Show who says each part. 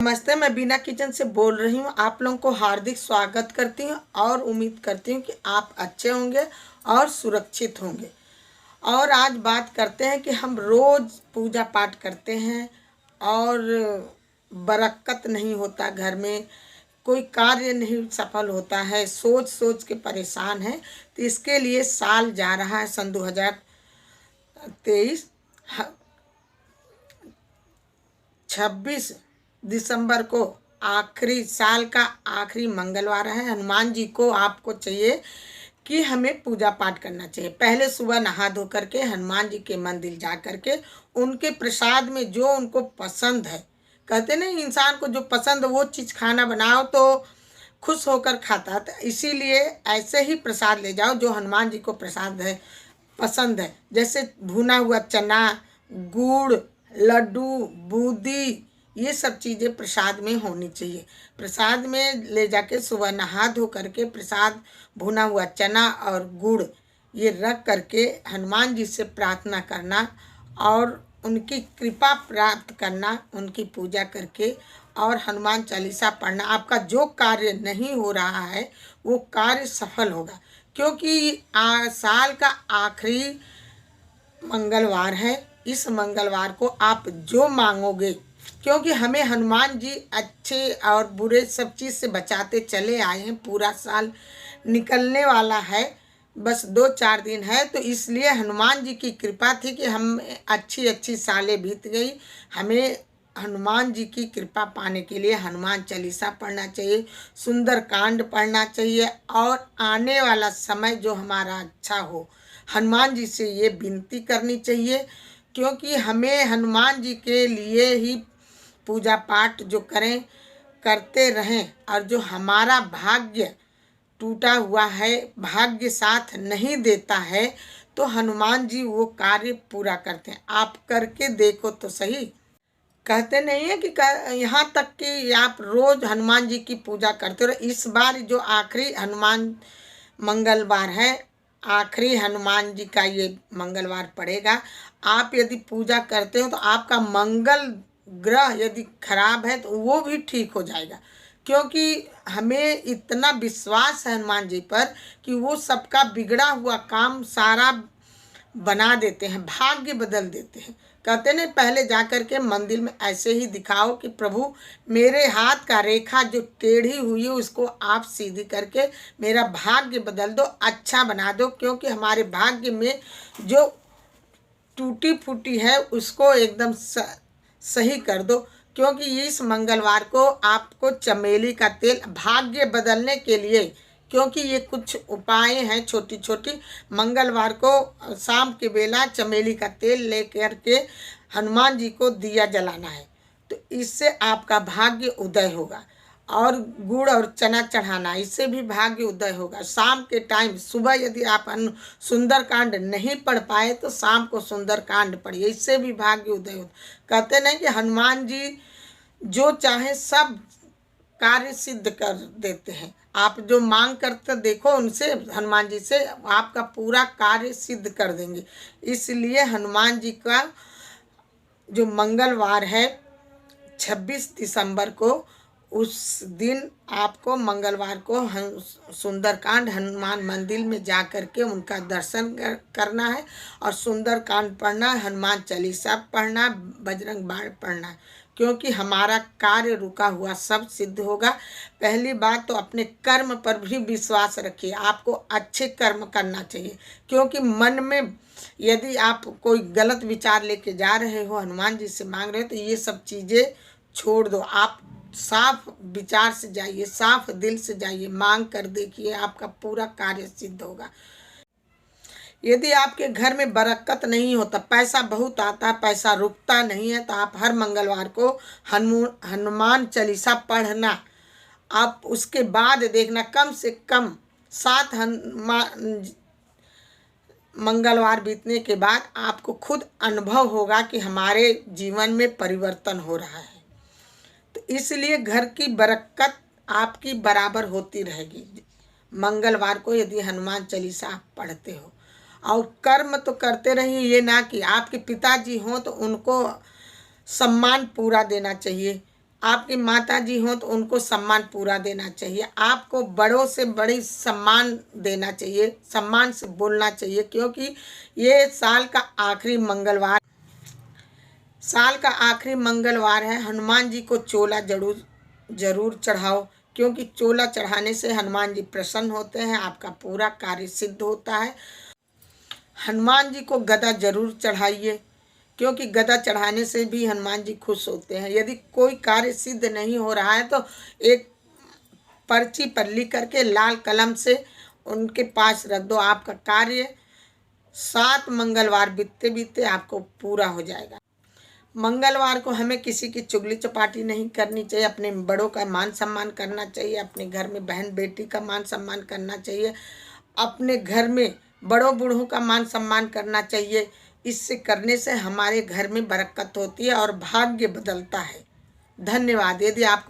Speaker 1: नमस्ते, मैं बीना किचन से बोल रही हूँ। आप लोगों को हार्दिक स्वागत करती हूँ और उम्मीद करती हूँ कि आप अच्छे होंगे और सुरक्षित होंगे। और आज बात करते हैं कि हम रोज़ पूजा पाठ करते हैं और बरकत नहीं होता, घर में कोई कार्य नहीं सफल होता है, सोच सोच के परेशान है। तो इसके लिए साल जा रहा है सन 2023, 26 दिसंबर को आखिरी साल का आखिरी मंगलवार है। हनुमान जी को आपको चाहिए कि हमें पूजा पाठ करना चाहिए। पहले सुबह नहा धो करके हनुमान जी के मंदिर जा करके उनके प्रसाद में जो उनको पसंद है, कहते नहीं इंसान को जो पसंद वो चीज़ खाना बनाओ तो खुश होकर खाता। तो इसीलिए ऐसे ही प्रसाद ले जाओ जो हनुमान जी को प्रसाद है पसंद है। जैसे भुना हुआ चना, गुड़, लड्डू, बूंदी, ये सब चीज़ें प्रसाद में होनी चाहिए। प्रसाद में ले जाके सुबह नहा धो करके प्रसाद भुना हुआ चना और गुड़ ये रख करके हनुमान जी से प्रार्थना करना और उनकी कृपा प्राप्त करना, उनकी पूजा करके और हनुमान चालीसा पढ़ना। आपका जो कार्य नहीं हो रहा है वो कार्य सफल होगा, क्योंकि साल का आखिरी मंगलवार है। इस मंगलवार को आप जो मांगोगे, क्योंकि हमें हनुमान जी अच्छे और बुरे सब चीज़ से बचाते चले आए हैं। पूरा साल निकलने वाला है, बस 2-4 दिन है, तो इसलिए हनुमान जी की कृपा थी कि हम अच्छी अच्छी सालें बीत गई। हमें हनुमान जी की कृपा पाने के लिए हनुमान चालीसा पढ़ना चाहिए, सुंदर कांड पढ़ना चाहिए और आने वाला समय जो हमारा अच्छा हो, हनुमान जी से ये विनती करनी चाहिए। क्योंकि हमें हनुमान जी के लिए ही पूजा पाठ जो करें करते रहें, और जो हमारा भाग्य टूटा हुआ है, भाग्य साथ नहीं देता है, तो हनुमान जी वो कार्य पूरा करते हैं। आप करके देखो तो सही। कहते नहीं है कि यहाँ तक कि आप रोज़ हनुमान जी की पूजा करते रहो। इस बार जो आखिरी हनुमान मंगलवार है, आखिरी हनुमान जी का ये मंगलवार पड़ेगा। आप यदि पूजा करते हो तो आपका मंगल ग्रह यदि खराब है तो वो भी ठीक हो जाएगा, क्योंकि हमें इतना विश्वास है हनुमान जी पर कि वो सबका बिगड़ा हुआ काम सारा बना देते हैं, भाग्य बदल देते हैं। कहते नहीं, पहले जा कर के मंदिर में ऐसे ही दिखाओ कि प्रभु मेरे हाथ का रेखा जो टेढ़ी हुई है उसको आप सीधी करके मेरा भाग्य बदल दो, अच्छा बना दो। क्योंकि हमारे भाग्य में जो टूटी फूटी है उसको एकदम सही कर दो। क्योंकि इस मंगलवार को आपको चमेली का तेल भाग्य बदलने के लिए, क्योंकि ये कुछ उपाय हैं छोटी छोटी। मंगलवार को शाम के बेला चमेली का तेल ले करके हनुमान जी को दिया जलाना है, तो इससे आपका भाग्य उदय होगा। और गुड़ और चना चढ़ाना, इससे भी भाग्य उदय होगा। शाम के टाइम, सुबह यदि आप सुंदर कांड नहीं पढ़ पाए तो शाम को सुंदर कांड पढ़िए, इससे भी भाग्य उदय होता। कहते नहीं कि हनुमान जी जो चाहे सब कार्य सिद्ध कर देते हैं। आप जो मांग करते देखो उनसे, हनुमान जी से आपका पूरा कार्य सिद्ध कर देंगे। इसलिए हनुमान जी का जो मंगलवार है 26 दिसंबर को, उस दिन आपको मंगलवार को सुंदरकांड हनुमान मंदिर में जा कर के उनका दर्शन करना है और सुंदरकांड पढ़ना, हनुमान चालीसा पढ़ना, बजरंग बाण पढ़ना, क्योंकि हमारा कार्य रुका हुआ सब सिद्ध होगा। पहली बात तो अपने कर्म पर भी विश्वास रखिए, आपको अच्छे कर्म करना चाहिए। क्योंकि मन में यदि आप कोई गलत विचार लेके जा रहे हो, हनुमान जी से मांग रहे हो, तो ये सब चीज़ें छोड़ दो। आप साफ विचार से जाइए, साफ दिल से जाइए, मांग कर देखिए, आपका पूरा कार्य सिद्ध होगा। यदि आपके घर में बरकत नहीं होता, पैसा बहुत आता, पैसा रुकता नहीं है, तो आप हर मंगलवार को हनुमान चालीसा पढ़ना। आप उसके बाद देखना, कम से कम 7 मंगलवार बीतने के बाद आपको खुद अनुभव होगा कि हमारे जीवन में परिवर्तन हो रहा है। तो इसलिए घर की बरकत आपकी बराबर होती रहेगी मंगलवार को, यदि हनुमान चालीसा आप पढ़ते हो। और कर्म तो करते रहिए, ये ना कि आपके पिताजी हों तो उनको सम्मान पूरा देना चाहिए, आपकी माता जी हों तो उनको सम्मान पूरा देना चाहिए। आपको बड़ों से बड़ी सम्मान देना चाहिए, सम्मान से बोलना चाहिए, क्योंकि ये साल का आखिरी मंगलवार है। हनुमान जी को चोला जरूर चढ़ाओ, क्योंकि चोला चढ़ाने से हनुमान जी प्रसन्न होते हैं, आपका पूरा कार्य सिद्ध होता है। हनुमान जी को गदा जरूर चढ़ाइए, क्योंकि गदा चढ़ाने से भी हनुमान जी खुश होते हैं। यदि कोई कार्य सिद्ध नहीं हो रहा है तो एक पर्ची पर लिख करके लाल कलम से उनके पास रख दो, आपका कार्य 7 मंगलवार बीतते बीतते आपको पूरा हो जाएगा। मंगलवार को हमें किसी की चुगली चपाटी नहीं करनी चाहिए, अपने बड़ों का मान सम्मान करना चाहिए, अपने घर में बहन बेटी का मान सम्मान करना चाहिए, अपने घर में बड़ों बूढ़ों का मान सम्मान करना चाहिए। इससे करने से हमारे घर में बरकत होती है और भाग्य बदलता है। धन्यवाद। यदि आपको